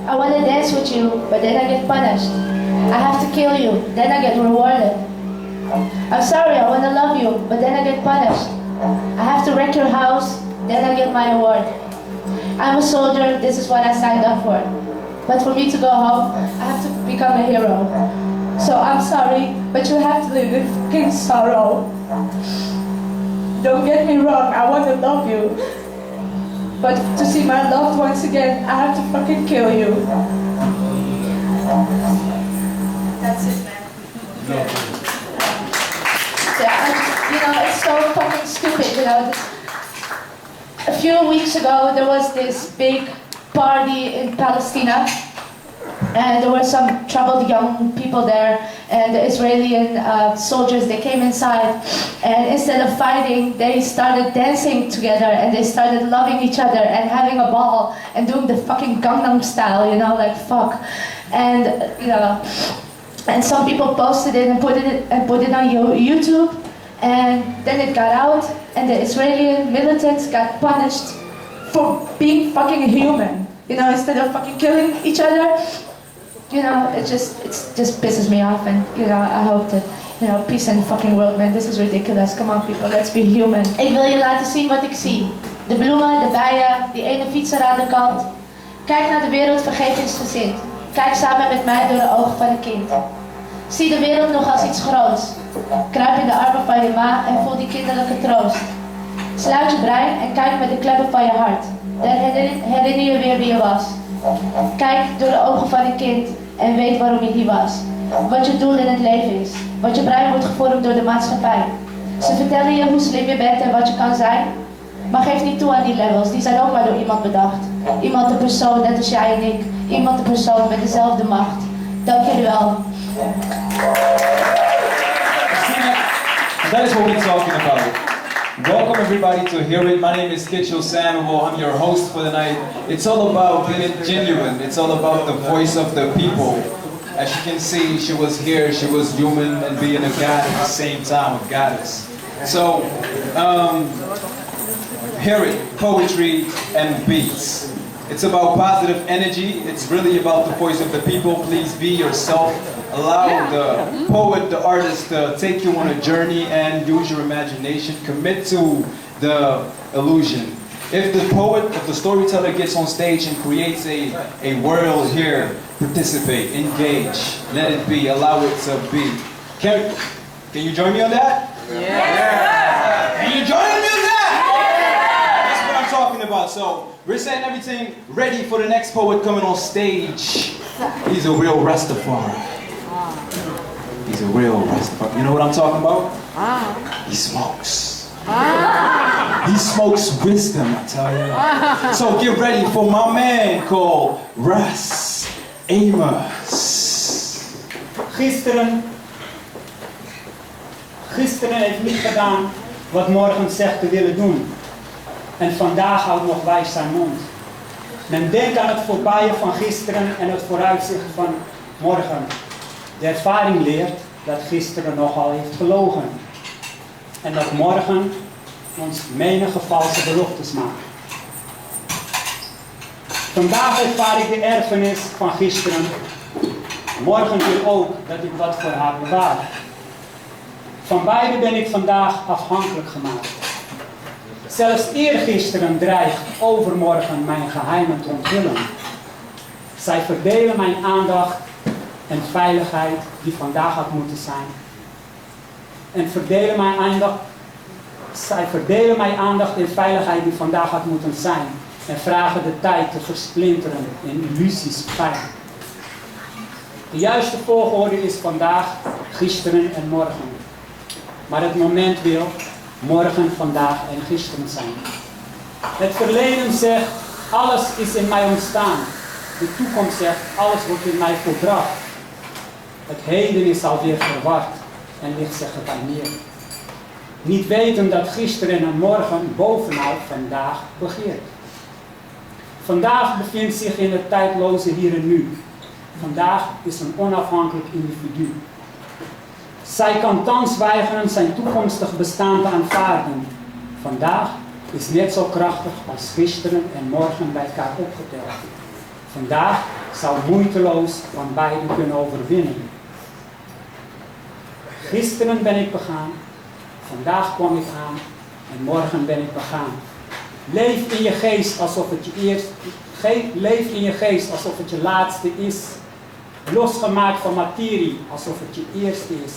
I want to dance with you, but then I get punished. I have to kill you, then I get rewarded. I'm sorry, I want to love you, but then I get punished. I have to wreck your house, then I get my award. I'm a soldier, this is what I signed up for. But for me to go home, I have to become a hero. So I'm sorry, but you have to live with fucking sorrow. Don't get me wrong, I want to love you. But to see my loved ones again, I have to fucking kill you. That's it, man. Yeah, it's so fucking stupid, A few weeks ago, there was this big party in Palestine, and there were some troubled young people there, and the Israeli soldiers, they came inside, and instead of fighting, they started dancing together, and they started loving each other, and having a ball, and doing the fucking Gangnam style, like fuck. And, and some people posted it and put it on YouTube, and then it got out, and the Israeli militants got punished for being fucking human, instead of fucking killing each other. It just pisses me off, and I hope that, peace in the fucking world, man. This is ridiculous. Come on, people, let's be human. Ik wil je laten zien wat ik zie. De bloemen, de bijen, die ene fietser aan de kant. Kijk naar de wereld vergevingsgezind. Kijk samen met mij door de ogen van een kind. Zie de wereld nog als iets groots. Kruip in de armen van je ma en voel die kinderlijke troost. Sluit je brein en kijk met de kleppen van je hart. Dan herinner je weer wie je was. Kijk door de ogen van een kind en weet waarom je hier was. Wat je doel in het leven is. Wat je brein wordt gevormd door de maatschappij. Ze vertellen je hoe slim je bent en wat je kan zijn. Maar geef niet toe aan die levels, die zijn ook maar door iemand bedacht. Iemand de persoon, net als jij en ik. Iemand de persoon met dezelfde macht. Dank jullie wel. That is what we're talking about. Welcome everybody to Hear It. My name is Kitchell Samuel. I'm your host for the night. It's all about being genuine. It's all about the voice of the people. As you can see, she was here, she was human and being a god at the same time, a goddess. So, Hear It, poetry and beats. It's about positive energy. It's really about the voice of the people. Please be yourself. Allow the poet, the artist to take you on a journey and use your imagination. Commit to the illusion. If the poet, if the storyteller gets on stage and creates a world here, participate, engage, let it be, allow it to be. Can you join me on that? Yeah. Can you join me on that? That's what I'm talking about. So we're setting everything ready for the next poet coming on stage. He's a real Rastafari. He's a real Rastafari. You know what I'm talking about? He smokes. He smokes wisdom, I tell you. So get ready for my man called Ras Amos. Gisteren heeft niet gedaan wat morgen zegt te willen doen. En vandaag houdt nog wijs zijn mond. Men denkt aan het voorbije van gisteren en het vooruitzicht van morgen. De ervaring leert dat gisteren nogal heeft gelogen. En dat morgen ons menige valse beloftes maakt. Vandaag ervaar ik de erfenis van gisteren. Morgen wil ook dat ik wat voor haar bewaar. Van beide ben ik vandaag afhankelijk gemaakt. Zelfs eergisteren dreigt overmorgen mijn geheimen te onthullen. Zij verdelen mijn aandacht en veiligheid die vandaag had moeten zijn. En zij verdelen mijn aandacht en veiligheid die vandaag had moeten zijn. En vragen de tijd te versplinteren in illusies pijn. De juiste volgorde is vandaag, gisteren en morgen. Maar het moment wil morgen, vandaag en gisteren zijn. Het verleden zegt, alles is in mij ontstaan. De toekomst zegt, alles wordt in mij volbracht. Het heden is alweer verward en ligt zich erbij neer. Niet weten dat gisteren en morgen bovenal vandaag begeert. Vandaag bevindt zich in het tijdloze hier en nu. Vandaag is een onafhankelijk individu. Zij kan thans weigeren zijn toekomstig bestaan te aanvaarden. Vandaag is net zo krachtig als gisteren en morgen bij elkaar opgeteld. Vandaag zou moeiteloos van beiden kunnen overwinnen. Gisteren ben ik begaan, vandaag kwam ik aan en morgen ben ik begaan. Leef in je geest alsof het je laatste is. Losgemaakt van materie alsof het je eerste is.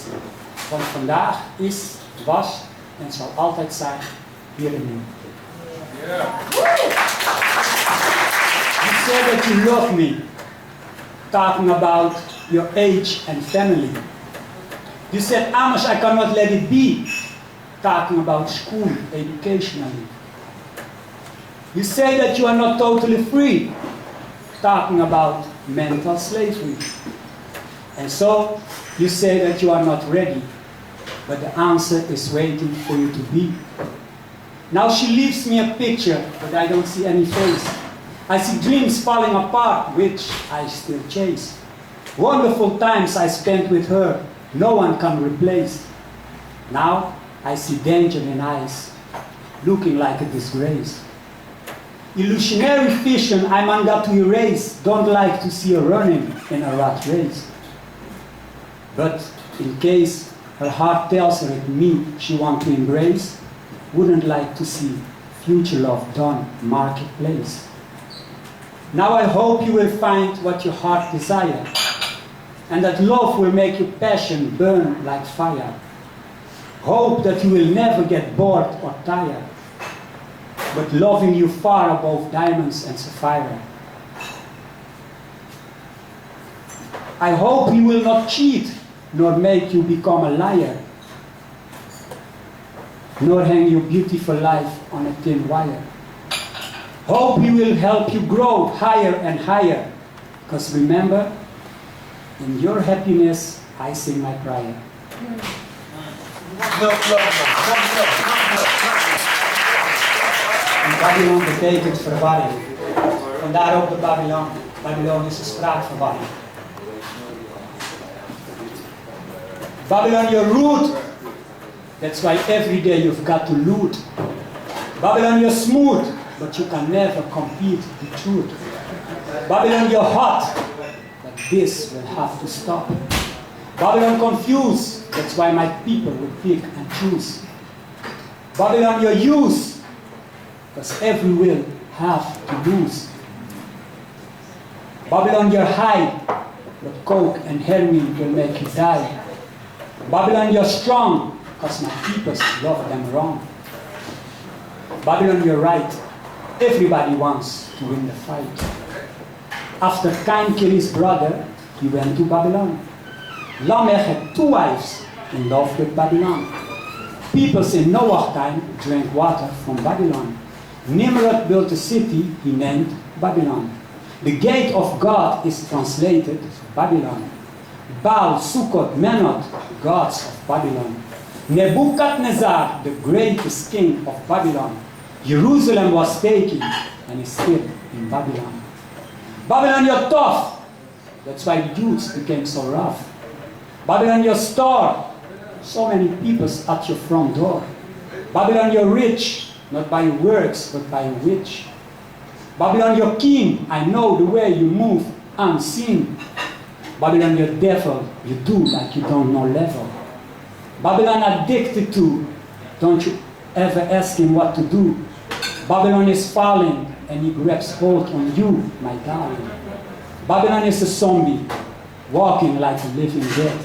Want vandaag is, was en zal altijd zijn hier en nu. Yeah. You said that you love me, talking about your age and family. You said, Amos, I cannot let it be, talking about school, educationally. You say that you are not totally free, talking about mental slavery. And so, you say that you are not ready, but the answer is waiting for you to be. Now she leaves me a picture, but I don't see any face. I see dreams falling apart, which I still chase. Wonderful times I spent with her, no one can replace. Now I see danger in eyes, looking like a disgrace. Illusionary vision I'm ungot to erase, don't like to see her running in a rat race. But in case her heart tells her it's me she wants to embrace, wouldn't like to see future love done marketplace. Now I hope you will find what your heart desires, and that love will make your passion burn like fire. Hope that you will never get bored or tired, but loving you far above diamonds and sapphire. I hope he will not cheat, nor make you become a liar, nor hang your beautiful life on a thin wire. Hope he will help you grow higher and higher, because remember, in your happiness, I sing my prayer. No. En Babylon betekent verwarring. Vandaar ook de Babylon. Babylon is een spraakverwarring. Babylon, you're rude. That's why every day you've got to loot. Babylon, you're smooth, but you can never compete the truth. Babylon, you're hot, but this will have to stop. Babylon, confused, that's why my people will pick and choose. Babylon, you're used, because every will have to lose. Babylon, you're high, but coke and heroin will make you die. Babylon, you're strong, because my people love them wrong. Babylon, you're right. Everybody wants to win the fight. After Cain killed his brother, he went to Babylon. Lamech had 2 wives in love with Babylon. Peoples in Noah's time drank water from Babylon. Nimrod built a city he named Babylon. The gate of God is translated Babylon. Baal, Sukkot, Menot, gods of Babylon. Nebuchadnezzar, the greatest king of Babylon. Jerusalem was taken and is still in Babylon. Babylon, you're tough. That's why the Jews became so rough. Babylon, you're store. So many people at your front door. Babylon, you're rich, not by works, but by witch. Babylon, you're king. I know the way you move unseen. Babylon, you're devil. You do like you don't know level. Babylon, addicted to. Don't you ever ask him what to do. Babylon is falling and he grabs hold on you, my darling. Babylon is a zombie, walking like a living dead.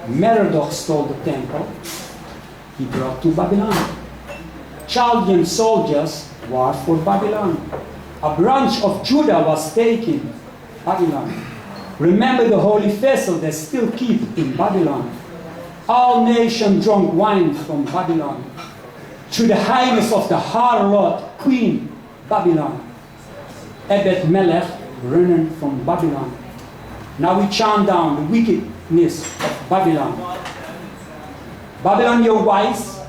Merodach stole the temple, he brought to Babylon. Chaldean soldiers war for Babylon. A branch of Judah was taken, Babylon. Remember the holy vessel they still keep in Babylon. All nations drank wine from Babylon. Through the highness of the harlot queen, Babylon. Ebed Melech running from Babylon. Now we chant down the wickedness of Babylon. Babylon, you're wise,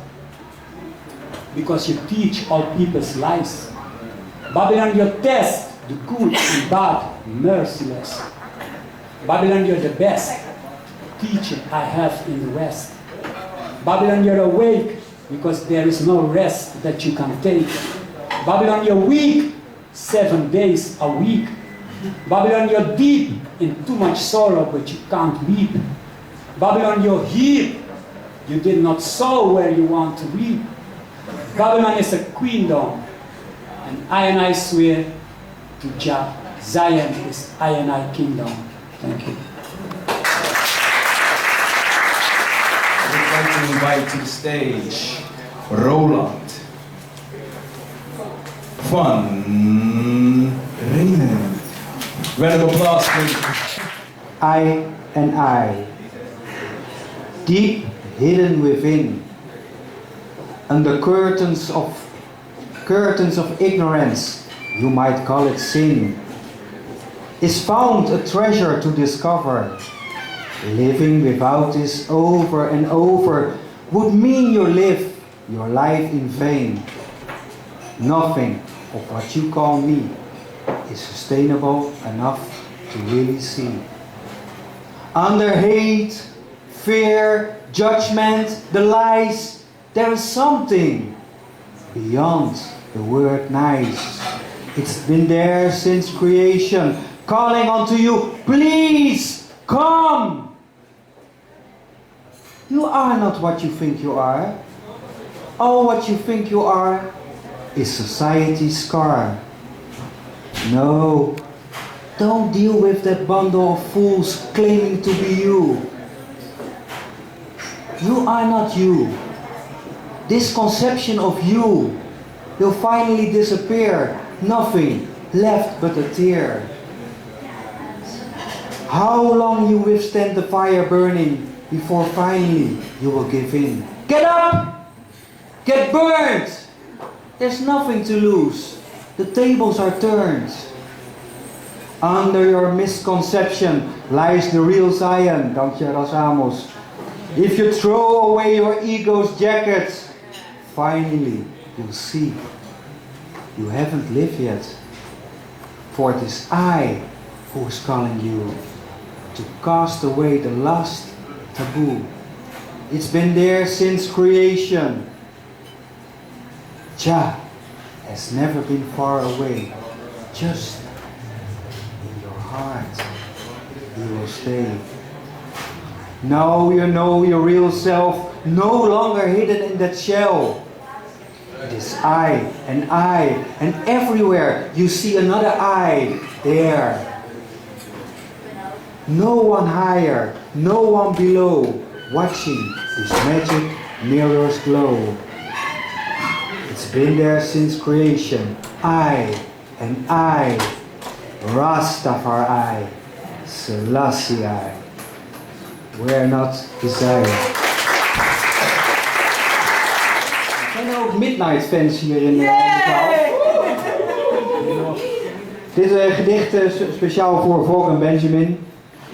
because you teach all people's lies. Babylon, you test the good and bad, merciless. Babylon, you're the best teacher I have in the West. Babylon, you're awake, because there is no rest that you can take. Babylon, you're weak, 7 days a week. Babylon, you're deep in too much sorrow, but you can't weep. Babylon, you're here, you did not sow where you want to reap. Babylon is a queendom, and I swear to Jah, Zion is I kingdom. Thank you. I'd like to invite to the stage Roland van Reenen. Round of applause, please. I, deep hidden within, under curtains of ignorance, you might call it sin, is found a treasure to discover. Living without this over and over would mean you live your life in vain. Nothing of what you call me is sustainable enough to really see. Under hate, fear, judgment, the lies, there is something beyond the word nice. It's been there since creation, calling unto you, please come. You are not what you think you are. All what you think you are is society's scar. No, don't deal with that bundle of fools claiming to be you. You are not you. This conception of you will finally disappear. Nothing left but a tear. How long you withstand the fire burning before finally you will give in? Get up! Get burned! There's nothing to lose. The tables are turned. Under your misconception lies the real Zion. Dank je, Ras Amos. If you throw away your ego's jacket, finally you'll see you haven't lived yet. For it is I who is calling you to cast away the last taboo. It's been there since creation. Jah has never been far away. Just in your heart, He will stay. Now you know your real self, no longer hidden in that shell. It is I, and everywhere you see another I there. No one higher, no one below, watching this magic mirror's glow. It's been there since creation. I, Rastafari, Selassie I. We're not desire. Zijn er ook Midnight fans hier in de zaal? Dit gedicht speciaal voor Vaughan en Benjamin.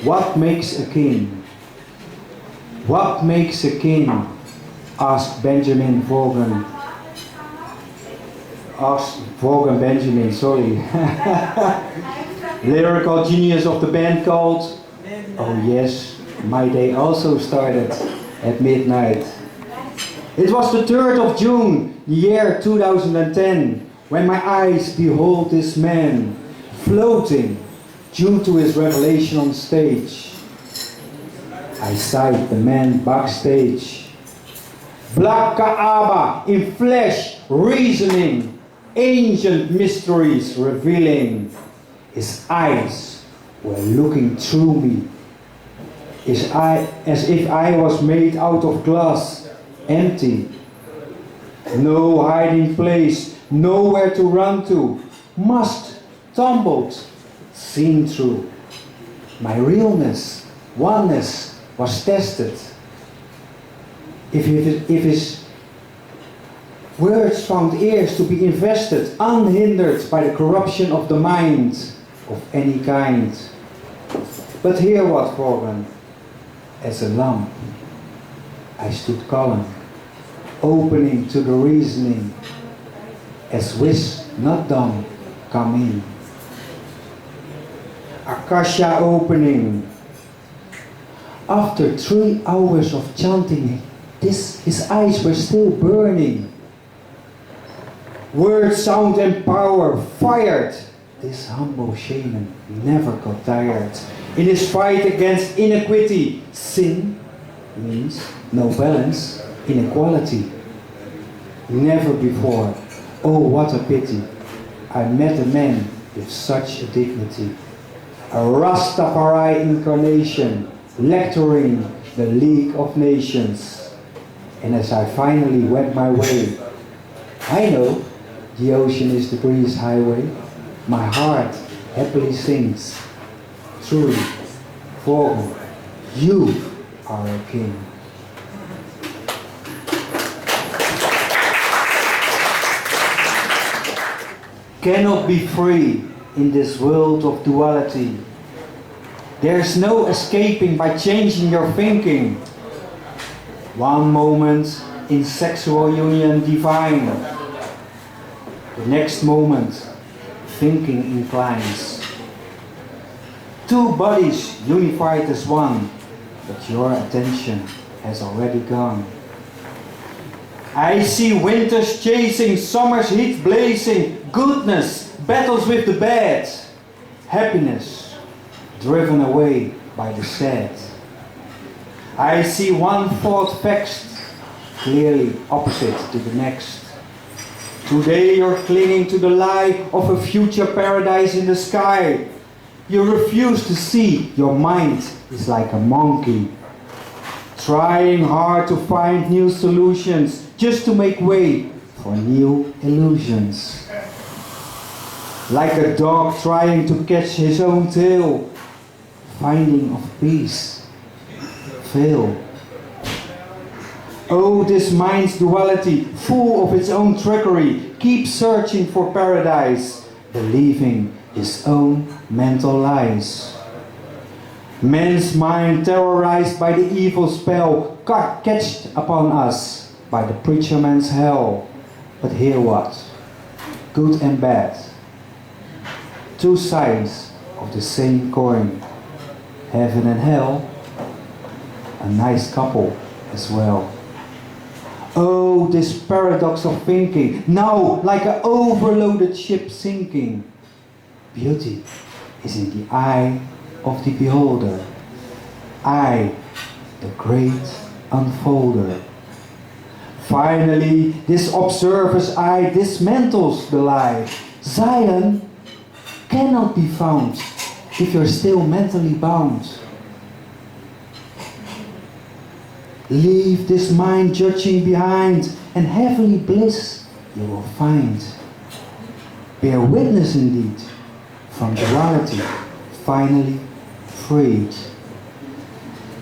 What makes a king? What makes a king? Asked Benjamin Vaughan. Asked Vaughan Benjamin, sorry. Lyrical genius of the band called. Oh yes. My day also started at midnight. It was the 3rd of June, the year 2010, when my eyes behold this man floating due to his revelation on stage. I sight the man backstage. Black Kaaba in flesh, reasoning, ancient mysteries revealing. His eyes were looking through me. As if I was made out of glass, empty. No hiding place, nowhere to run to. Must, tumbled, seen through. My realness, oneness was tested. If his words found ears to be invested, unhindered by the corruption of the mind of any kind. But hear what, Vaughan. As a lamp, I stood calm, opening to the reasoning, as wish not done, come in. Akasha opening. After 3 hours of chanting, his eyes were still burning. Word, sound and power fired. This humble shaman never got tired. In his fight against inequity, sin means no balance, inequality. Never before, oh what a pity, I met a man with such a dignity. A Rastafari incarnation, lecturing the League of Nations. And as I finally went my way, I know the ocean is the breeze highway. My heart happily sings. Truly, Vaughan, you are a king. Cannot be free in this world of duality. There's no escaping by changing your thinking. One moment in sexual union divine. The next moment, thinking inclines. Two bodies unified as one, but your attention has already gone. I see winters chasing, summer's heat blazing, goodness battles with the bad, happiness driven away by the sad. I see one thought vexed, clearly opposite to the next. Today you're clinging to the lie of a future paradise in the sky. You refuse to see your mind is like a monkey, trying hard to find new solutions just to make way for new illusions. Like a dog trying to catch his own tail, finding of peace, fail. Oh, this mind's duality, full of its own trickery, keeps searching for paradise, believing his own mental lies. Man's mind terrorized by the evil spell, catched upon us by the preacher man's hell. But hear what? good and bad. Two sides of the same coin. Heaven and hell, a nice couple as well. Oh, this paradox of thinking, now like an overloaded ship sinking. Beauty is in the eye of the beholder. I, the great unfolder. Finally, this observer's eye dismantles the lie. Zion cannot be found if you're still mentally bound. Leave this mind judging behind, and heavenly bliss you will find. Bear witness indeed, from duality, finally freed.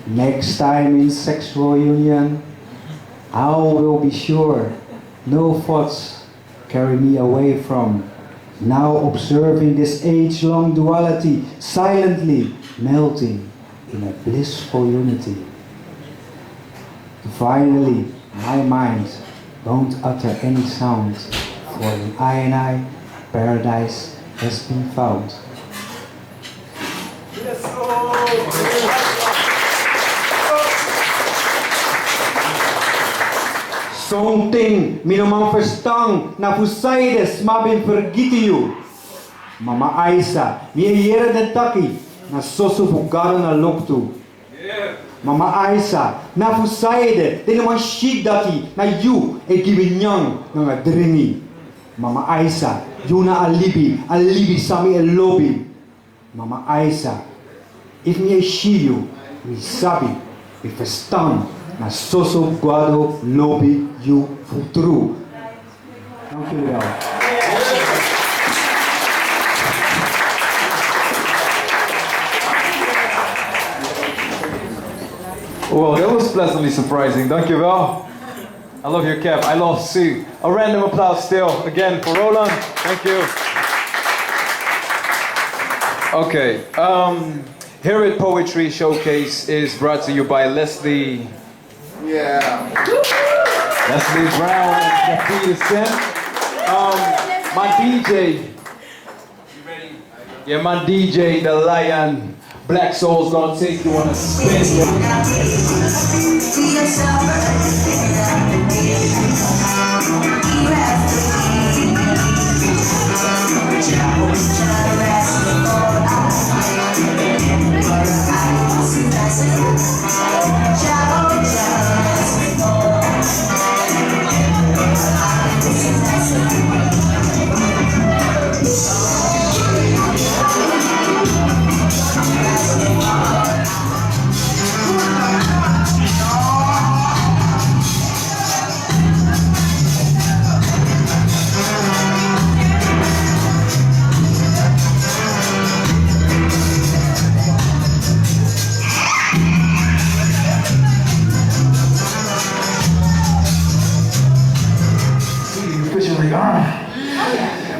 Next time in sexual union, I will be sure no thoughts carry me away from now observing this age-long duality, silently melting in a blissful unity. Finally, my mind won't utter any sound, for in I, paradise has been found. Zo'n ting, minoman verstang, na fusaides, mabin vergitiyu. Mama Aisa, mi yere de taki, na sosu bugado na loktu. Mama Aisa, na fusaide, de naman shidaki, na yu, e gibinyang, nga dringi. Mama Aisa, yu na alibi sami el lobby. Mama Aisa, if mi shiyu, mi sabi, mi verstaan, na soso guado lobby yu futru. Dank jullie wel. Well, that was pleasantly surprising. Dankjewel. I love your cap. I love Sue. A random applause still, again, for Roland. Thank you. Okay. Here at Poetry Showcase is brought to you by Leslie. Yeah. Leslie Browne and Bastiaansen. My DJ. Yeah, my DJ, the Lion. Blacksoul's gonna take you on a spin.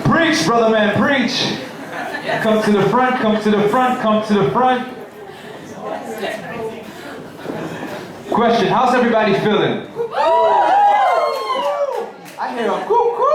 Preach, brother man, preach. Come to the front, come to the front, come to the front. Question, how's everybody feeling? I hear a cuckoo.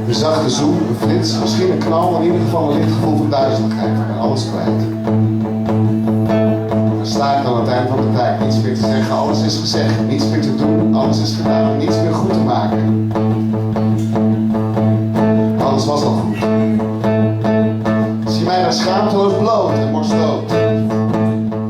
Een zachte zoem, een flits, misschien een knal, in ieder geval een licht gevoel van duizeligheid. Ik ben alles kwijt. Dan sta ik aan het eind van de tijd, niets meer te zeggen, alles is gezegd, niets meer te doen, alles is gedaan, niets meer goed te maken. Alles was al goed. Zie mij daar schaamteloos bloot en morstoot.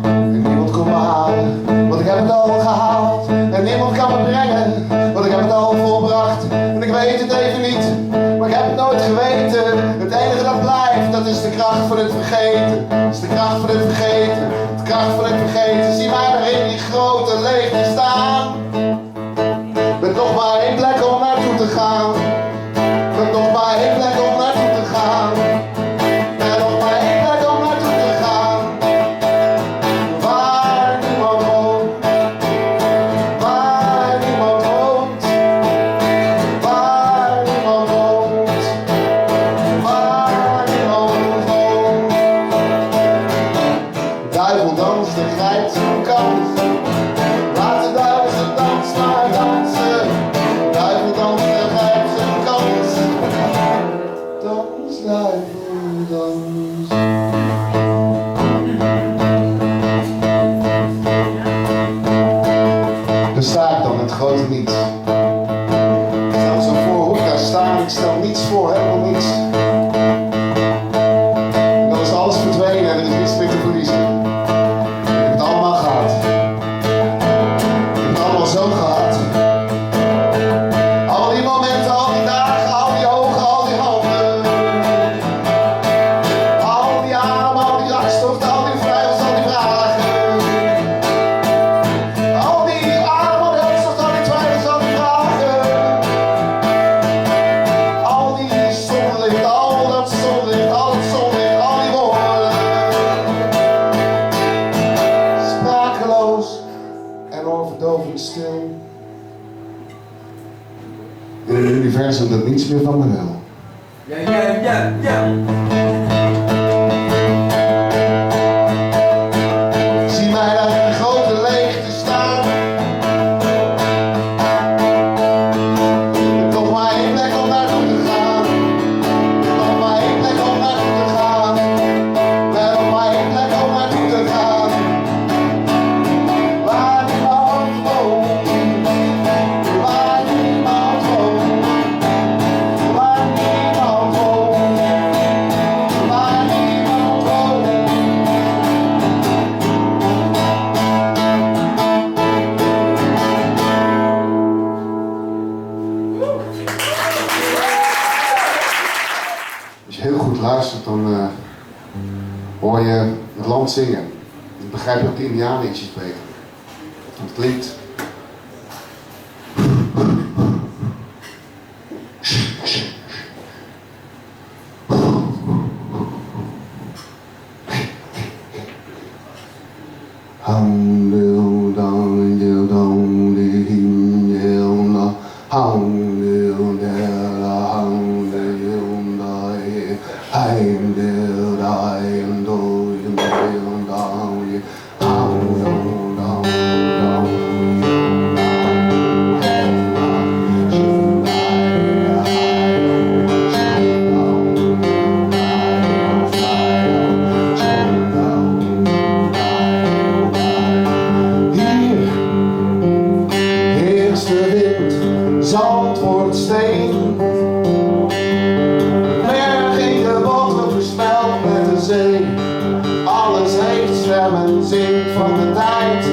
En niemand kon me halen, want ik heb het al gehaald. En niemand kan me brengen, want ik heb het al volbracht. En ik weet het even niet, maar ik heb het nooit geweten. Het enige dat blijft, dat is de kracht van het vergeten. Dat is de kracht van het vergeten, de kracht van het vergeten. Zie mij daar in die grote leegte staan. Met nog maar één plek om naartoe te gaan. Met nog maar één plek om naartoe te gaan. En nog maar één plek om naartoe te gaan. Waar niemand woont. Waar niemand woont. Waar niemand woont. niets. En dan is alles verdwenen en er is niets meer te verliezen. Ik heb het allemaal gehad. Ik heb het allemaal zo gehad. Al die momenten, al die dagen, al die ogen, al die handen. Al die armen, al die hartstochten, al die vrijheid, al die vragen. Al die armen, al die hartstochten, al die twijfels, al die vragen. Al die zonlicht, al dat zonlicht, al het zonlicht, al die woorden. Sprakeloos en overdovend stil. In een universum dat niets meer van me wil. Zie mij daar in de grote leegte staan. Er komt maar één plek om naartoe te gaan. Er komt maar één plek om naartoe te gaan. Er komt maar één plek om naartoe te gaan. Waar niemand woont. Waar niemand woont. Waar niemand woont. Waar niemand woont. Als je heel goed luistert, dan hoor je het land zingen. Dan begrijp je ook de Indianen ietsjes beter. Het klinkt. Zand wordt steen. Berg in de botten versmelt met de zee. Alles heeft zwemmen, zingt van de tijd.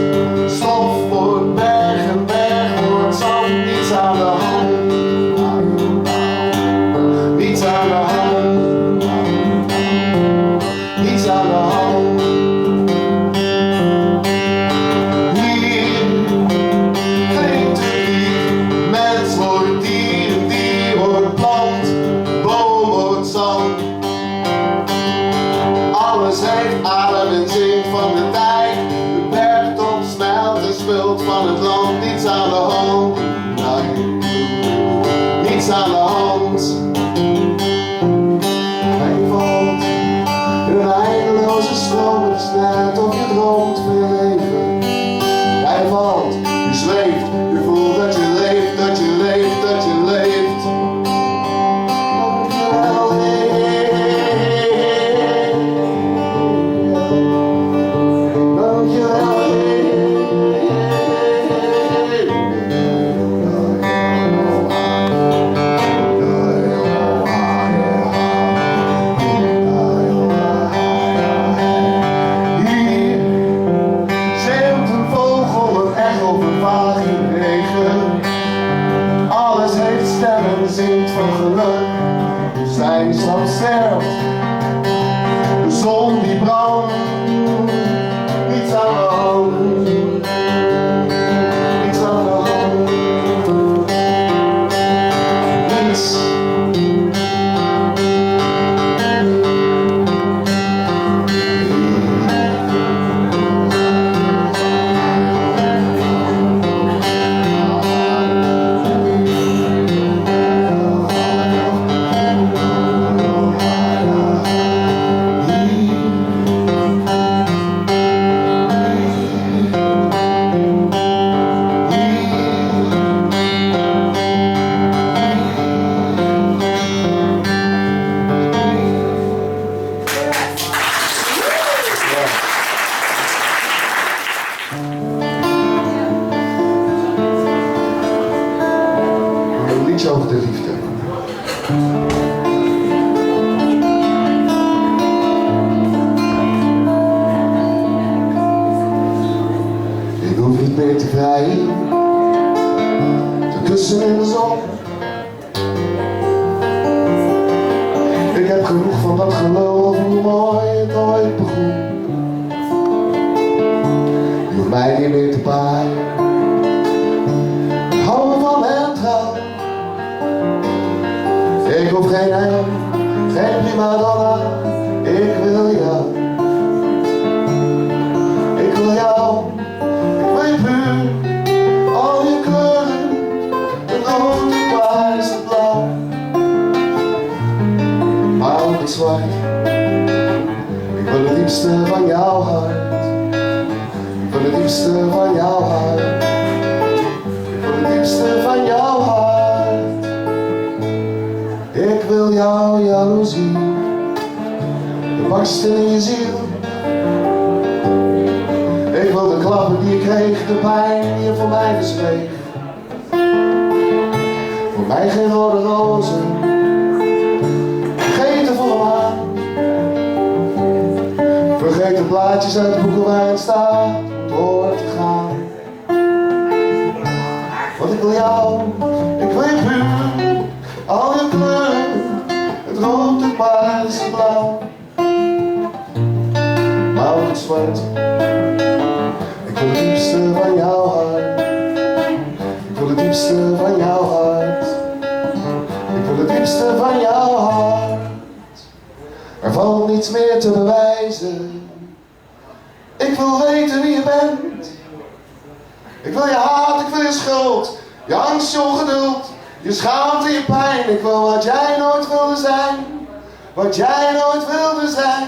Stof wordt berg en berg wordt zand. Niets aan de hand. Niets aan de hand. Niets aan de hand. Alles heeft adem en zingt van de tijd. De bergtop smelt en smult van het land. Niets aan de hand. Niets aan de hand. Hij valt in een eindeloze stroom. Het is net of je droomt van je leven. Hij valt, je zweeft, je voelt dat je leeft, dat je leeft, dat je leeft. Zingt van geluk, zijn stad sterft, de zon die brandt, niets aan de hand, niets aan de hand, niets. van dat gelul over hoe mooi het ooit begon. Je hoeft mij niet meer te paaien. Ik hou van mijn trouw. Ik hoef geen engel, geen prima donna. Ik wil jou. Ik wil jou. Ik wil je puur. Al je kleuren. Het rood, het paars, het blauw. Maar ook het zwart. Ik wil het diepste van jouw hart. Ik wil het diepste van jouw hart. Ik wil het diepste van jouw hart. Ik wil jouw jaloezie. De barsten in je ziel. Ik wil de klappen die je kreeg, de pijn die je voor mij beschreef. Voor mij geen rode rozen. Vergeten volle maan. Vergeet de plaatjes uit de boeken waar het staat om door te gaan. Want ik wil jou, ik wil je puur. Al je kleuren, het rood, het paars, het blauw. Maar ook het zwart. Ik wil het diepste van jouw hart. Ik wil het diepste van jouw hart. Ik wil het diepste van jouw hart. Er valt niets meer te bewijzen. Ik wil weten wie je bent. Ik wil je haat, ik wil je schuld. Je angst, je ongeduld. Je schaamte, je pijn. Ik wil wat jij nooit wilde zijn. Wat jij nooit wilde zijn.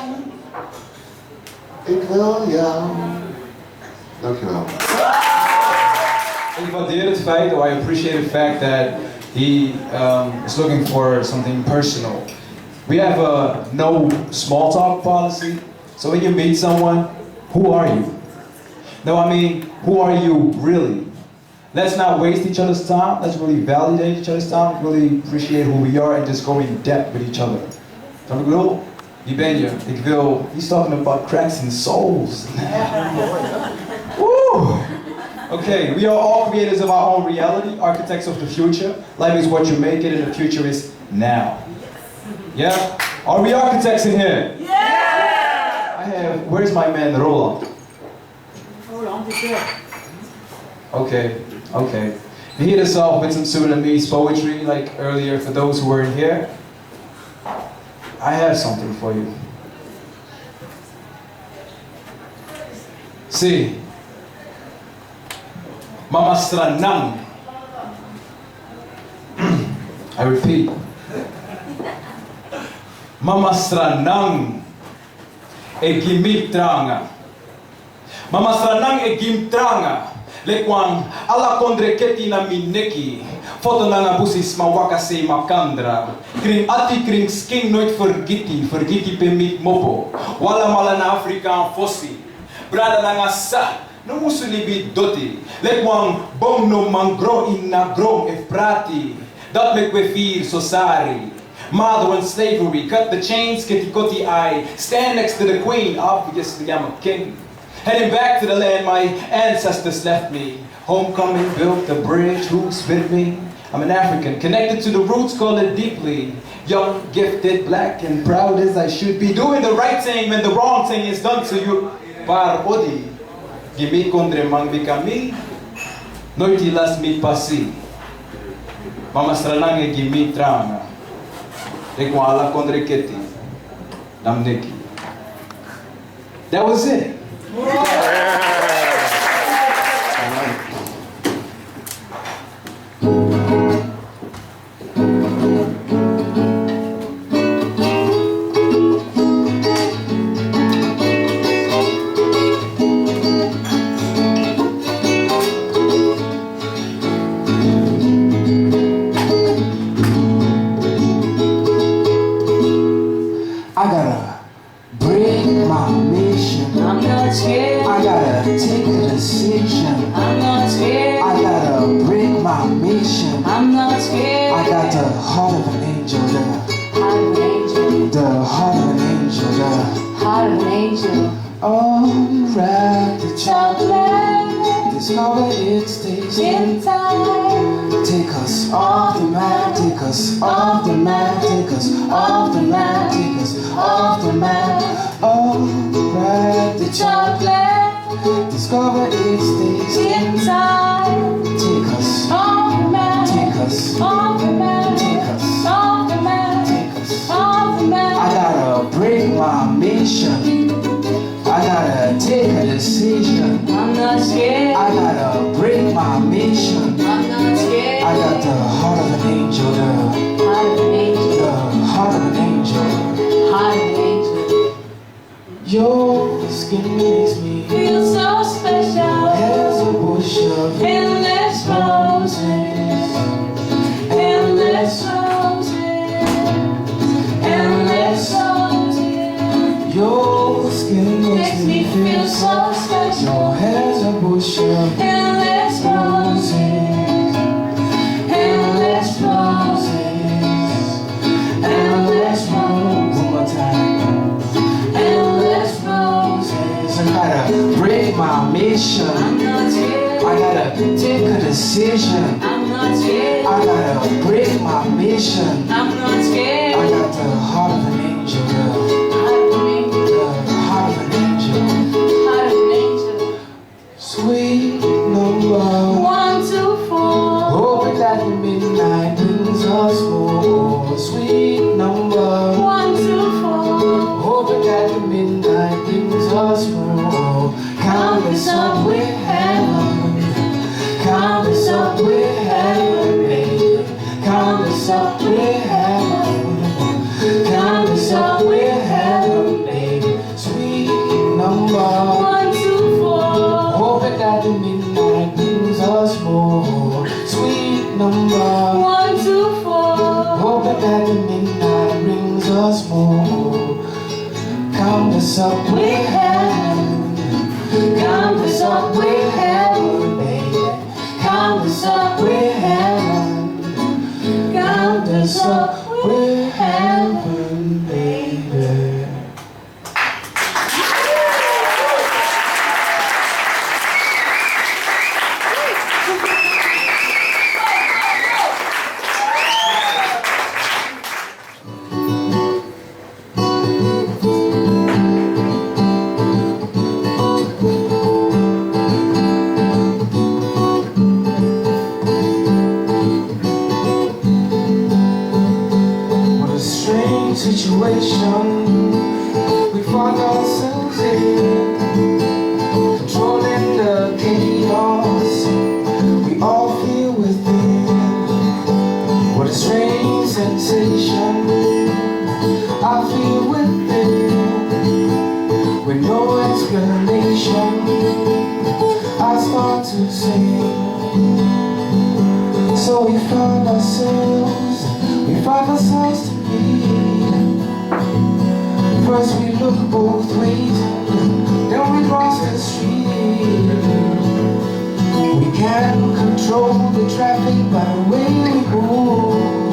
Ik wil jou. Dankjewel. Ik waardeer het feit, or I appreciate the fact that he is looking for something personal. We have a no small talk policy. So when you meet someone, who are you? No, I mean, who are you really? Let's not waste each other's time. Let's really validate each other's time. Really appreciate who we are and just go in depth with each other. Snap ik bedoel? Wie ben je? Ik wil. He's talking about cracks in souls. Woo! Okay, we are all creators of our own reality, architects of the future. Life is what you make it, and the future is now. Yeah? Are we architects in here? Yeah! Where's my man Roland? Roland is there. Okay. You hit us off with some Sudanese poetry, like earlier, for those who weren't here. I have something for you. See, Mama Stranang. I repeat. Mama Stranang Egimitranga. Mama Stranang Egimtranga. Lekwang ala kondreketi na mineki. Foto na nga busis mawakase makandra. Kring ati kring sking nooit vergiti pemit mopo. Wala mala na Afrikaan fossi. Brada na nga sa, no musulibi doti. Lekwang bom no mangro in na grom if prati. Dat mek we vier sosari. Mother and slavery, cut the chains, koti I. Stand next to the queen, obviously I'm a king. Heading back to the land my ancestors left me. Homecoming built the bridge, who's with me? I'm an African, connected to the roots, call it deeply. Young, gifted, black, and proud as I should be. Doing the right thing when the wrong thing is done to you. Par odi, gimi kondre mang bikami, noiti las mi pasi. Mama stranange gimi tranga, ekwa ala kondre keti, namneki. That was it. I gotta break my mission. I'm not scared. I gotta take a decision. I'm not scared. I gotta break my mission. I'm not scared. I got the heart of an angel there. Heart of an angel. The heart of an angel there. Heart of an angel. Unwrap the chocolate. There's no way it stays in. Take us off the map. Take us off the map. Take us off the map. Take us off mission. I gotta take a decision. I'm not scared. I gotta break my mission. I'm not scared. I got the heart of an angel, the Heart of an angel. heart of an angel. Heart of an angel. Your skin makes me Feel so special. as a bush of Endless roses. Endless roses. Endless roses. your skin Makes me feel so special. Your hair's a bush of Endless roses. Endless roses. Endless roses. one more time. Endless roses. I gotta break my mission. I'm not scared. I gotta take a decision. I'm not scared. I gotta break my mission. I'm not scared. I got the heart of an angel, the Heart of an angel. heart of an angel. Heart of an angel. Sweet number. 1, 2, 4. Hoping that the midnight brings us more. Sweet number. 1, 2, 4. Hoping that the midnight brings us more. Count us up with heaven. Count us up with heaven, baby. Count us up with heaven. Count us up with heaven, baby. Sweet number. 1, 2, 4. Hoping that the midnight brings us more. Sweet number. 1, 2, 4. Hoping that the midnight brings us more. Count us up with heaven. Count us up with heaven, baby. Count us up with heaven. Count us up with heaven, baby. Situation we find ourselves in, controlling the chaos we all feel within. What a strange sensation I feel within, with no explanation I start to sing. So we find ourselves to be. First we look both ways, then we cross the street. We can control the traffic by the way we move.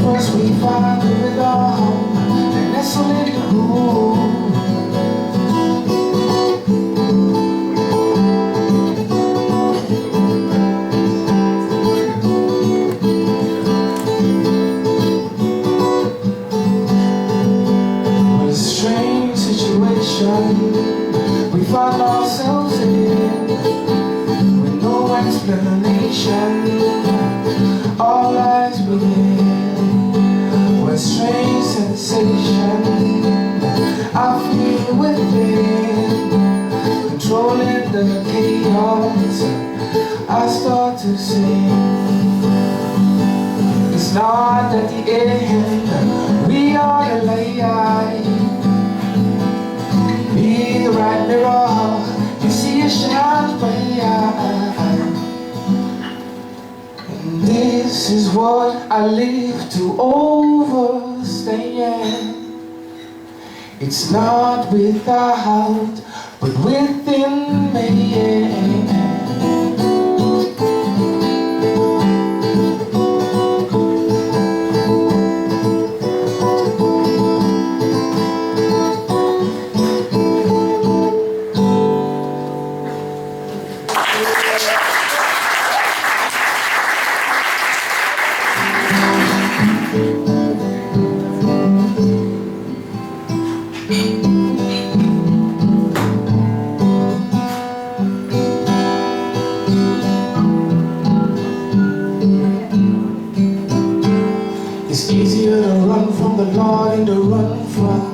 First we find the rhythm, then nestle in the groove. We find ourselves in, with no explanation, all lies within. What strange sensation I feel within, controlling the chaos I start to sing. It's not at the end we are the light. Be the right mirror, you see it shine bright. And this is what I live to overstand. It's not without, but within me. It's easier to run from the Lord than to run from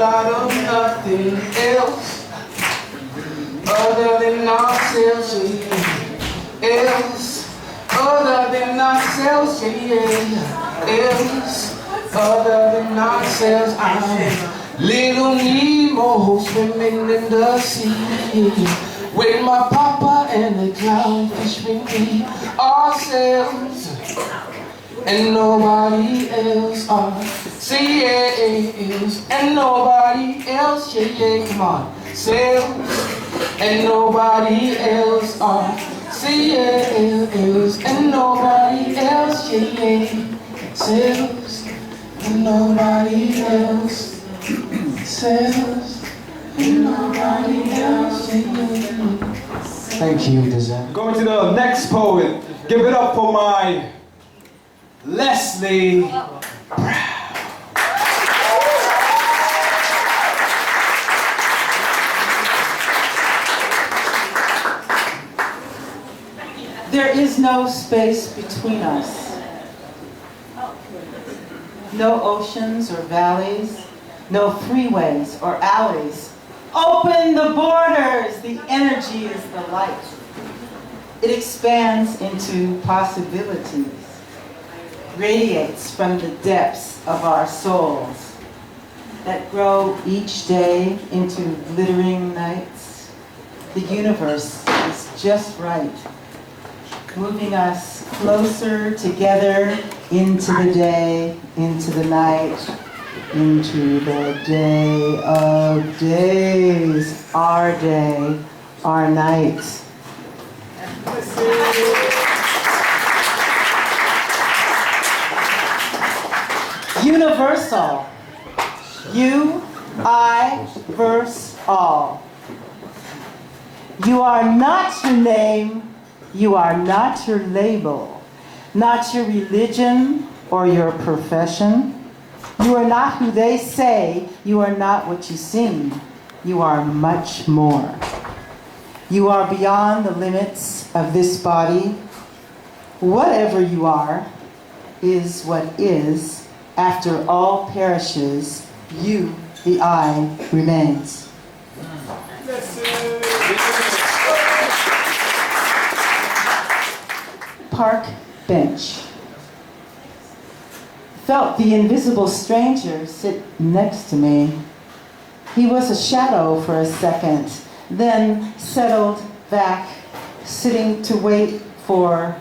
lot of nothing else other than ourselves, else other than ourselves, else other than ourselves. I'm little Nemo swimming in the sea with my papa and the clownfish with me. Ourselves and nobody else. Say yes and nobody else. Yeah, yeah, come on. Selves and nobody else. Say yes and nobody else. Yeah, yeah. Selves and nobody else. Selves and nobody else. Yeah, yeah. Thank you, Dizzy. Going to the next poet. Give it up for my Leslie Brown. There is no space between us. No oceans or valleys, no freeways or alleys. Open the borders, the energy is the light. It expands into possibilities, radiates from the depths of our souls that grow each day into glittering nights. The universe is just right, moving us closer together into the day, into the night, into the day of days, our day, our night. Universal. You, I, verse all. You are not your name, you are not your label, not your religion or your profession. You are not who they say, you are not what you seem. You are much more. You are beyond the limits of this body. Whatever you are is what is. After all perishes, you, the I, remains. Park bench. Felt the invisible stranger sit next to me. He was a shadow for a second, then settled back, sitting to wait for.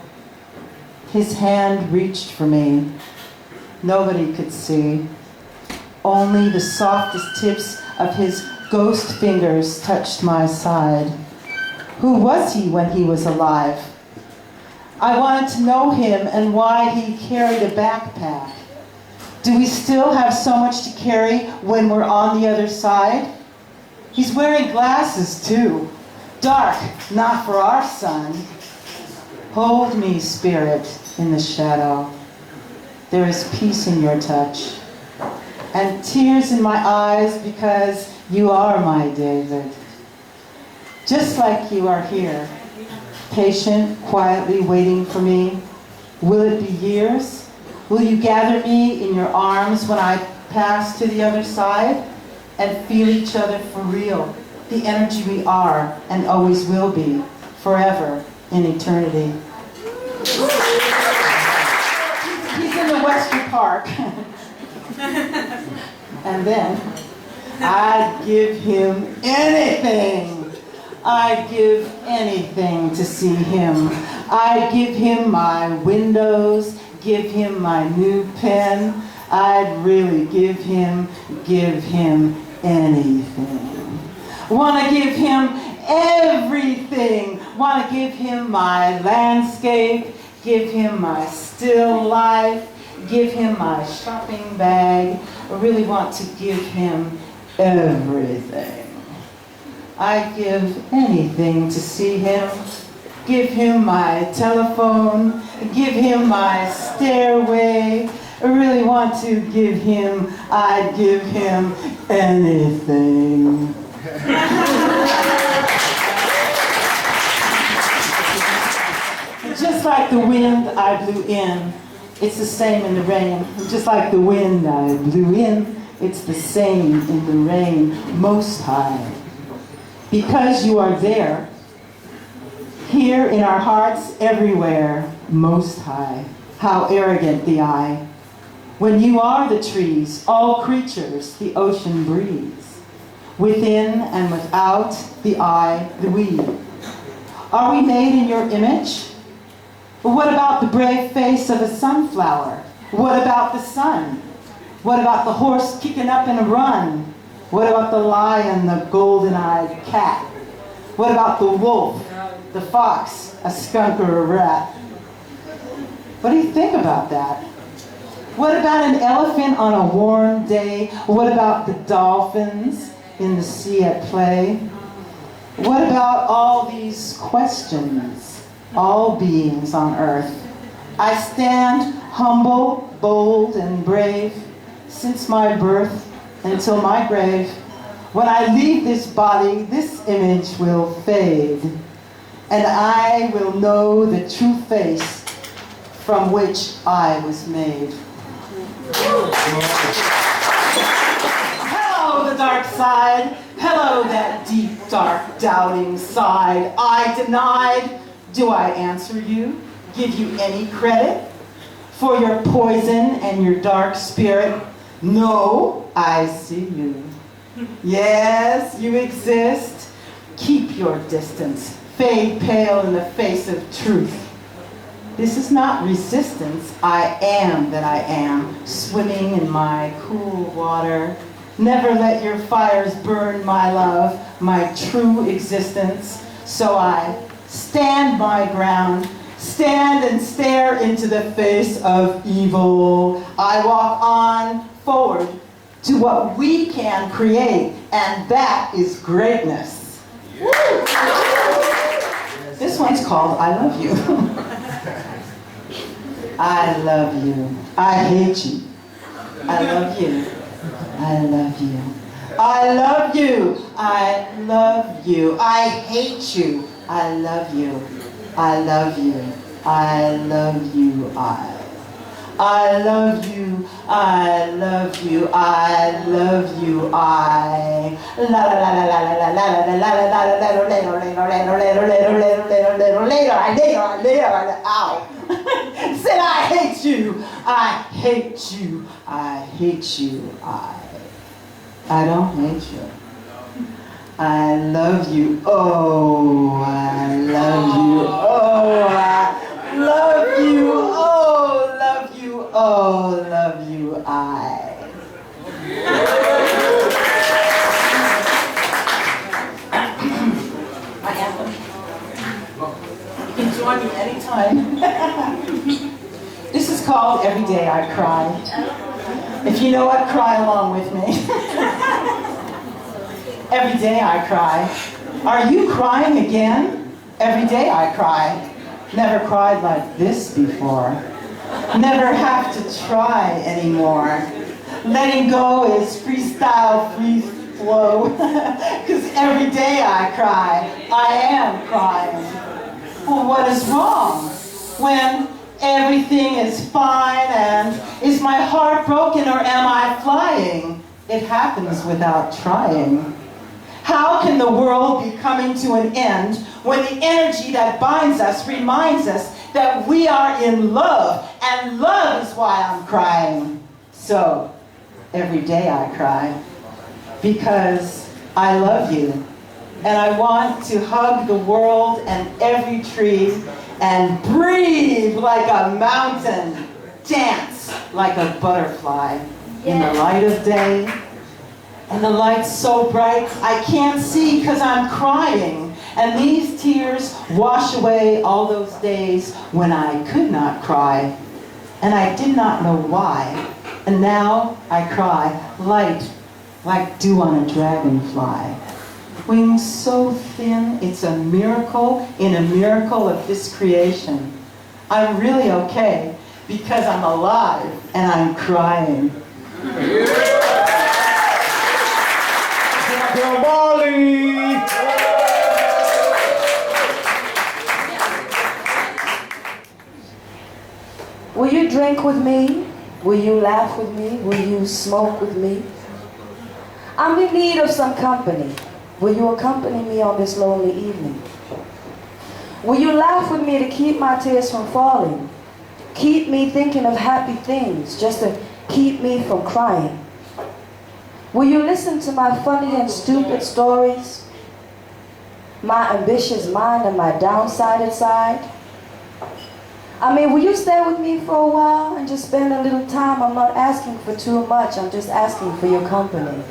His hand reached for me. Nobody could see. Only the softest tips of his ghost fingers touched my side. Who was he when he was alive? I wanted to know him and why he carried a backpack. Do we still have so much to carry when we're on the other side? He's wearing glasses too. Dark, not for our sun. Hold me, spirit, in the shadow. There is peace in your touch. And tears in my eyes because you are my David. Just like you are here, patient, quietly waiting for me. Will it be years? Will you gather me in your arms when I pass to the other side and feel each other for real? The energy we are and always will be, forever in eternity. He's in the Western Park. And then I'd give him anything. I'd give anything to see him. I'd give him my windows, give him my new pen. I'd really give him anything. Want to give him everything. Want to give him my landscape, give him my still life, give him my shopping bag. I really want to give him everything. I'd give anything to see him. Give him my telephone, give him my stairway. I really want to give him, I'd give him anything. Just like the wind I blew in, it's the same in the rain. Just like the wind I blew in, It's the same in the rain, Most High. Because you are there, here in our hearts, everywhere, Most High. How arrogant the eye. When you are the trees, all creatures, the ocean breeze. Within and without, the eye, the we. Are we made in your image? But what about the brave face of a sunflower? What about the sun? What about the horse kicking up in a run? What about the lion, the golden-eyed cat? What about the wolf, the fox, a skunk or a rat? What do you think about that? What about an elephant on a warm day? What about the dolphins in the sea at play? What about all these questions, all beings on earth? I stand humble, bold, and brave since my birth until my grave. When I leave this body, this image will fade, and I will know the true face from which I was made. Hello, the dark side. Hello, that deep, dark, doubting side. I denied. Do I answer you? Give you any credit for your poison and your dark spirit? No, I see you. Yes, you exist. Keep your distance. Fade pale in the face of truth. This is not resistance. I am that I am, swimming in my cool water. Never let your fires burn my love, my true existence. So I stand my ground, stand and stare into the face of evil. I walk on forward to what we can create, and that is greatness. This one's called I Love You. I love you. I hate you. I love you. I love you. I love you. I love you. I hate you. I love you. I love you. I love you. I love you. I love you. I love you. I la la la la la la la la la la. Ow. Said I hate you. I hate you. I hate you. I don't hate you. I love you. Oh, I love you. Oh, I love you. Oh, love you. Oh, love you. My anthem. You can join me anytime. This is called Every Day I Cry. If you know it, cry along with me. Every day I cry. Are you crying again? Every day I cry. Never cried like this before. Never have to try anymore. Letting go is freestyle, free flow. Cause every day I cry. I am crying. Well, what is wrong? When everything is fine, and is my heart broken or am I flying? It happens without trying. How can the world be coming to an end when the energy that binds us reminds us that we are in love, and love is why I'm crying? So, every day I cry because I love you, and I want to hug the world and every tree and breathe like a mountain, dance like a butterfly in the light of day. And the light's so bright, I can't see because I'm crying. And these tears wash away all those days when I could not cry. And I did not know why. And now I cry, light like dew on a dragonfly. Wings so thin, it's a miracle in a miracle of this creation. I'm really okay because I'm alive and I'm crying. Will you drink with me? Will you laugh with me? Will you smoke with me? I'm in need of some company. Will you accompany me on this lonely evening? Will you laugh with me to keep my tears from falling? Keep me thinking of happy things, just to keep me from crying? Will you listen to my funny and stupid stories? My ambitious mind and my downsided side? I mean, will you stay with me for a while and just spend a little time? I'm not asking for too much, I'm just asking for your company.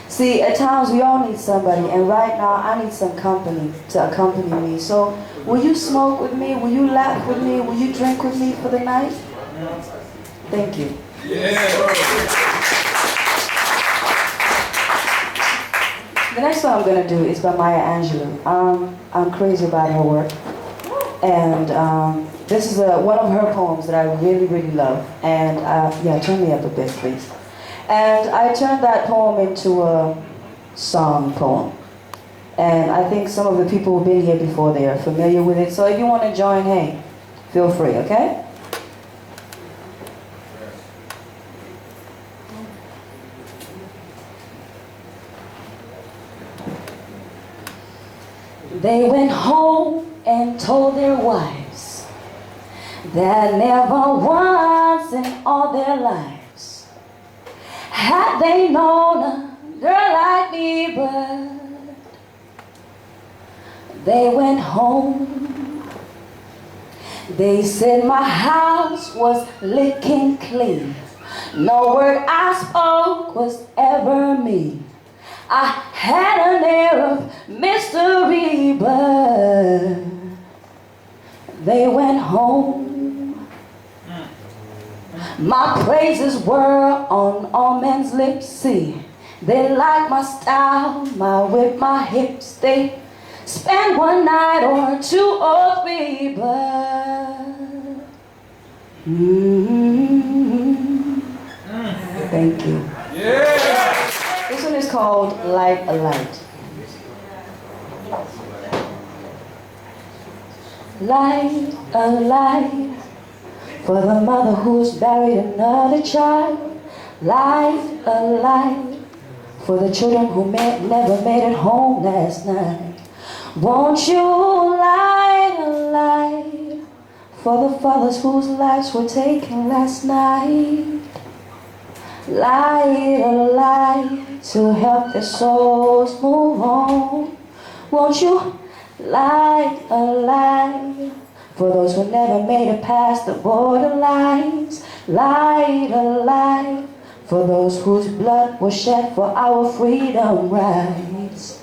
See, at times we all need somebody, and right now I need some company to accompany me. So, will you smoke with me? Will you laugh with me? Will you drink with me for the night? Thank you. The next one I'm going to do is by Maya Angelou. I'm crazy about her work. And this is one of her poems that I really, really love. And yeah, turn me up a bit, please. And I turned that poem into a song poem. And I think some of the people who've been here before, they are familiar with it. So if you want to join, hey, feel free, okay? They went home and told their wives that never once in all their lives had they known a girl like me, but they went home. They said my house was licking clean. No word I spoke was ever mean. I had an air of mystery, but they went home. My praises were on all men's lips, see. They liked my style, my whip, my hips. They spent one night or two or three, but thank you. This one is called Light a Light. Light a light for the mother who's buried another child. Light a light for the children who never made it home last night. Won't you light a light for the fathers whose lives were taken last night? Light a light to help their souls move on. Won't you light a light for those who never made it past the borderlines? Light a light for those whose blood was shed for our freedom rights.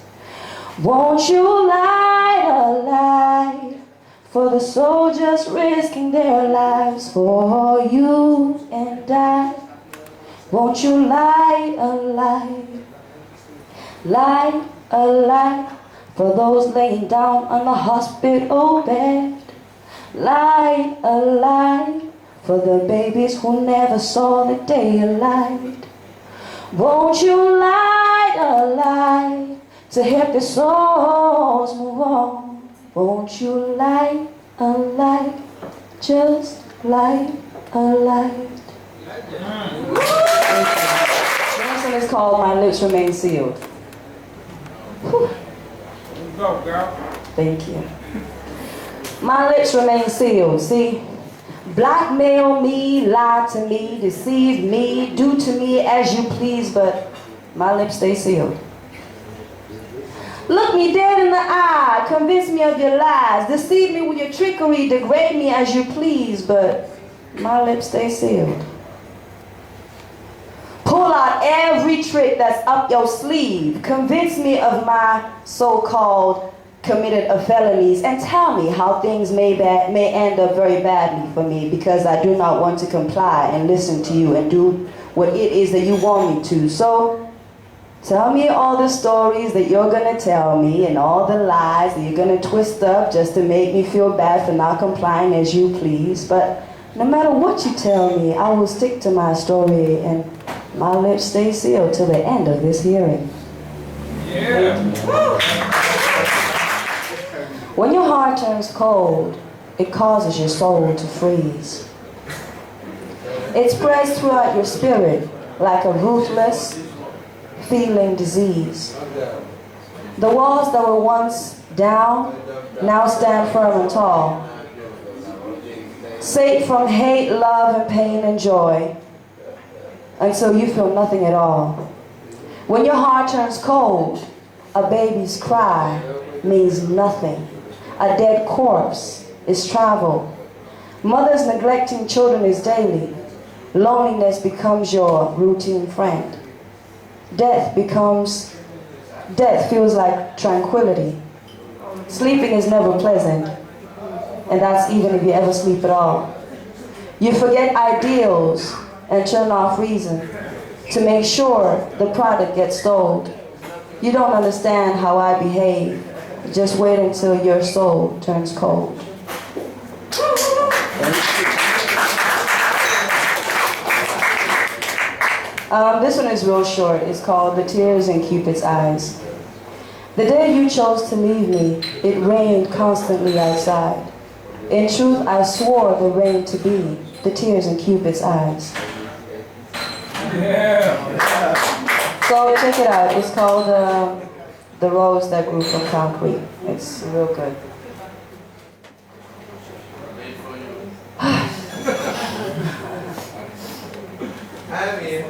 Won't you light a light for the soldiers risking their lives for you and I? Won't you light a light, light a light for those laying down on the hospital bed? Light a light for the babies who never saw the daylight. Won't you light a light to help their souls move on? Won't you light a light, just light a light? The next one is called My Lips Remain Sealed. Whew. Go, girl. Thank you. My lips remain sealed. See, blackmail me, lie to me, deceive me, do to me as you please, but my lips stay sealed. Look me dead in the eye, convince me of your lies, deceive me with your trickery, degrade me as you please, but my lips stay sealed. Pull out every trick that's up your sleeve. Convince me of my so-called committed of felonies and tell me how things may end up very badly for me because I do not want to comply and listen to you and do what it is that you want me to. So tell me all the stories that you're going to tell me and all the lies that you're going to twist up just to make me feel bad for not complying as you please. But no matter what you tell me, I will stick to my story and my lips stay sealed till the end of this hearing. Yeah. When your heart turns cold, it causes your soul to freeze. It spreads throughout your spirit like a ruthless, feeling disease. The walls that were once down now stand firm and tall. Safe from hate, love, and pain and joy, until you feel nothing at all. When your heart turns cold, a baby's cry means nothing. A dead corpse is travel. Mothers neglecting children is daily. Loneliness becomes your routine friend. Death feels like tranquility. Sleeping is never pleasant, and that's even if you ever sleep at all. You forget ideals and turn off reason to make sure the product gets sold. You don't understand how I behave. Just wait until your soul turns cold. This one is real short. It's called The Tears in Cupid's Eyes. The day you chose to leave me, it rained constantly outside. In truth, I swore the rain to be the tears in Cupid's eyes. Yeah. So check it out. It's called The Rose That Grew from Concrete. It's real good. Okay.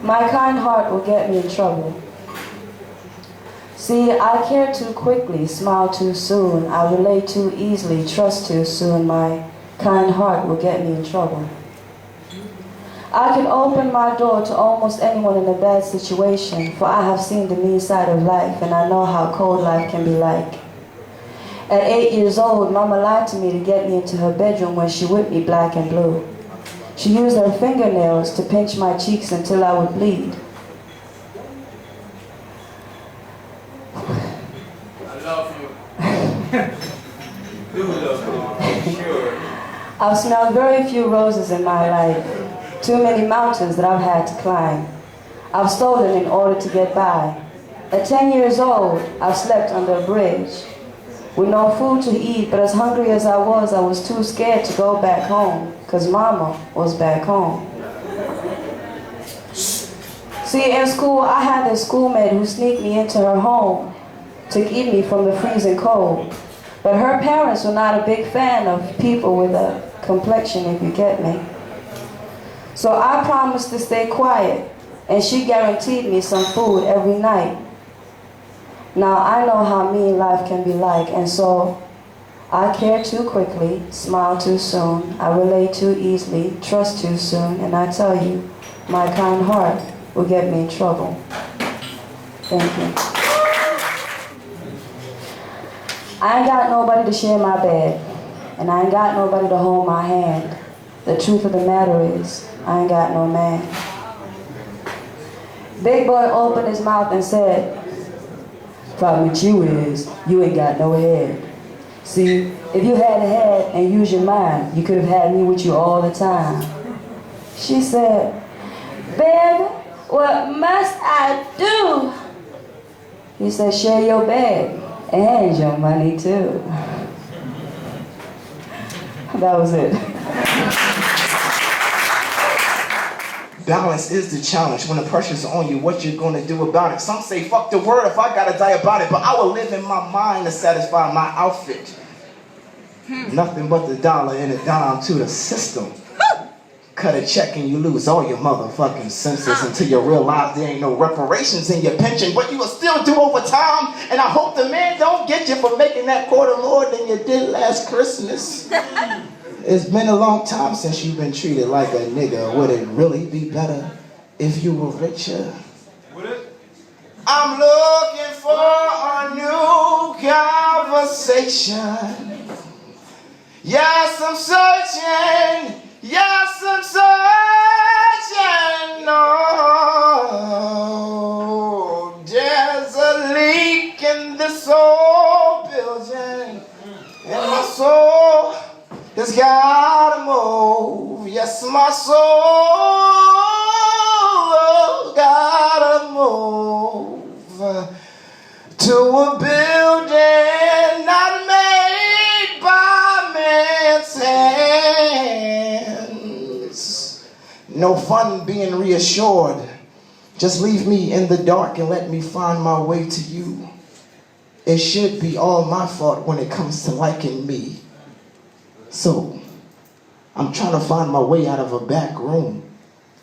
My kind heart will get me in trouble. See, I care too quickly, smile too soon. I relate too easily, trust too soon. My kind heart will get me in trouble. I can open my door to almost anyone in a bad situation, for I have seen the mean side of life, and I know how cold life can be like. At 8 years old, Mama lied to me to get me into her bedroom when she whipped me black and blue. She used her fingernails to pinch my cheeks until I would bleed. I love you. Do love you, sure. I've smelled very few roses in my life. Too many mountains that I've had to climb. I've stolen in order to get by. At 10 years old, I've slept under a bridge. With no food to eat, but as hungry as I was too scared to go back home, because Mama was back home. See, in school, I had this schoolmate who sneaked me into her home to keep me from the freezing cold. But her parents were not a big fan of people with a complexion, if you get me. So I promised to stay quiet, and she guaranteed me some food every night. Now I know how mean life can be like, and so I care too quickly, smile too soon, I relate too easily, trust too soon, and I tell you, my kind heart will get me in trouble. Thank you. I ain't got nobody to share my bed, and I ain't got nobody to hold my hand. The truth of the matter is, I ain't got no man. Big boy opened his mouth and said, "Problem with you is, you ain't got no head. See, if you had a head and used your mind, you could have had me with you all the time." She said, "Baby, what must I do?" He said, "Share your bed and your money too." That was it. Balance is the challenge. When the pressure's on you, what you gonna do about it? Some say, fuck the word if I gotta die about it. But I will live in my mind to satisfy my outfit. Nothing but the dollar and a dime to the system. Cut a check and you lose all your motherfucking senses until you realize there ain't no reparations in your pension. But you will still do overtime. And I hope the man don't get you for making that quarter more than you did last Christmas. It's been a long time since you've been treated like a nigga. Would it really be better if you were richer? Would it? I'm looking for a new conversation. Yes, I'm searching. Yes, I'm searching. No, there's a leak in this old building, and my soul has gotta move. Yes, my soul gotta move to a building not made by man's hands. no fun being reassured. Just leave me in the dark and let me find my way to you. It should be all my fault when it comes to liking me. So, I'm trying to find my way out of a back room.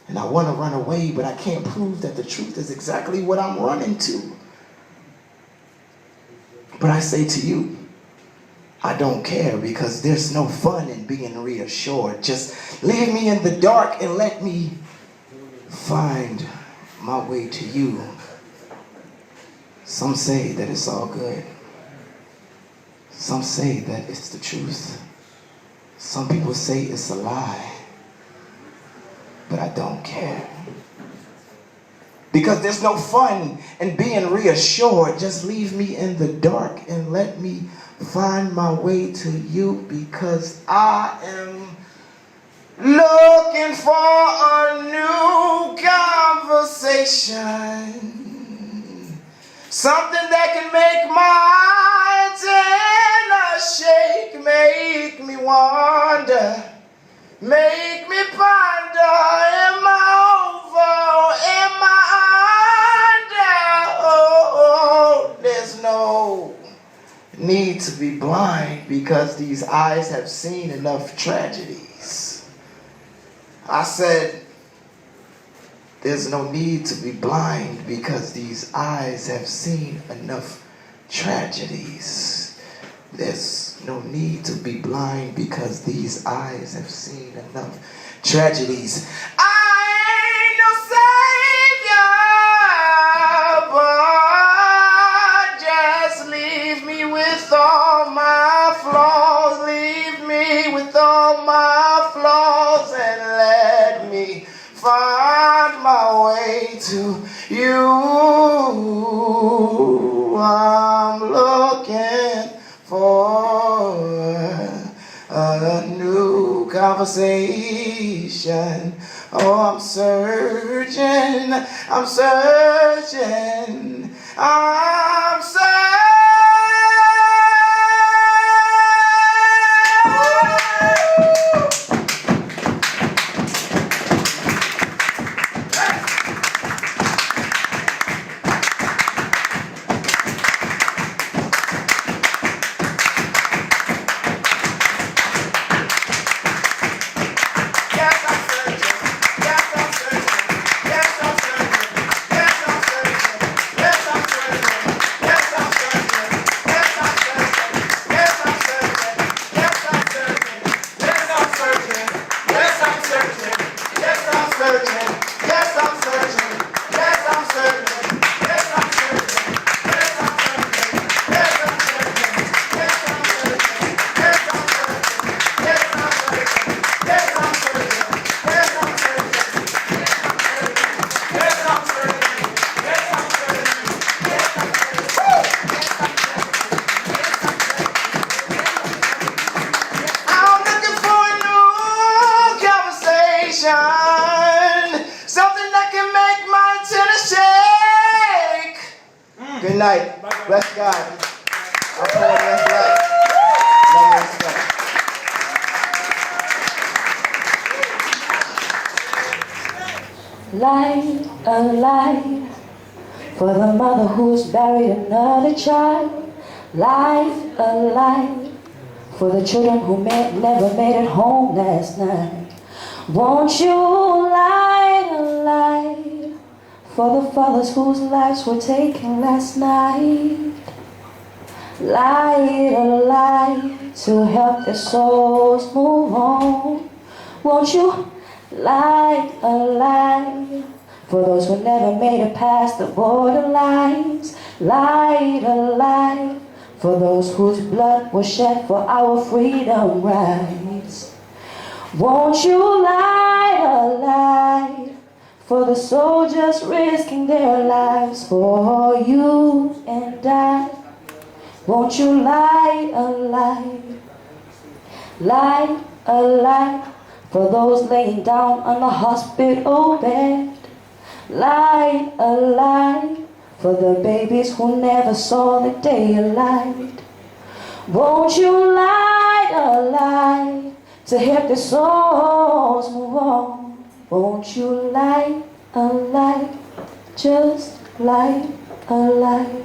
And I want to run away, but I can't prove that the truth is exactly what I'm running to. But I say to you, I don't care, because there's no fun in being reassured. Just leave me in the dark and let me find my way to you. Some say that it's all good. Some say that it's the truth. Some people say it's a lie. But I don't care. Because there's no fun in being reassured. Just leave me in the dark and let me find my way to you, because I am looking for a new conversation. Something that can make my antenna shake, make me wonder, make me ponder, am I over, am I under? Oh, there's no need to be blind, because these eyes have seen enough tragedies. I said, there's no need to be blind, because these eyes have seen enough tragedies. There's no need to be blind, because these eyes have seen enough tragedies. I ain't no savior, but just leave me with all my flaws. Leave me with all my flaws and let me find my way to you. I'm looking for a new conversation. Oh, I'm searching, I'm searching, I'm searching. Something that can make my antenna shake. Good night. Bless God. Our poet is life. Love and respect. Light a light for the mother who's buried another child. Light a light for the children who never made it home last night. Won't you light a light for the fathers whose lives were taken last night? Light a light to help their souls move on. Won't you light a light for those who never made it past the borderlines? Light a light for those whose blood was shed for our freedom rights. Won't you light a light for the soldiers risking their lives for you and I? Won't you light a light? Light a light for those laying down on the hospital bed. Light a light for the babies who never saw the day of light. Won't you light a light to help the souls move on? Won't you light a light, just light a light?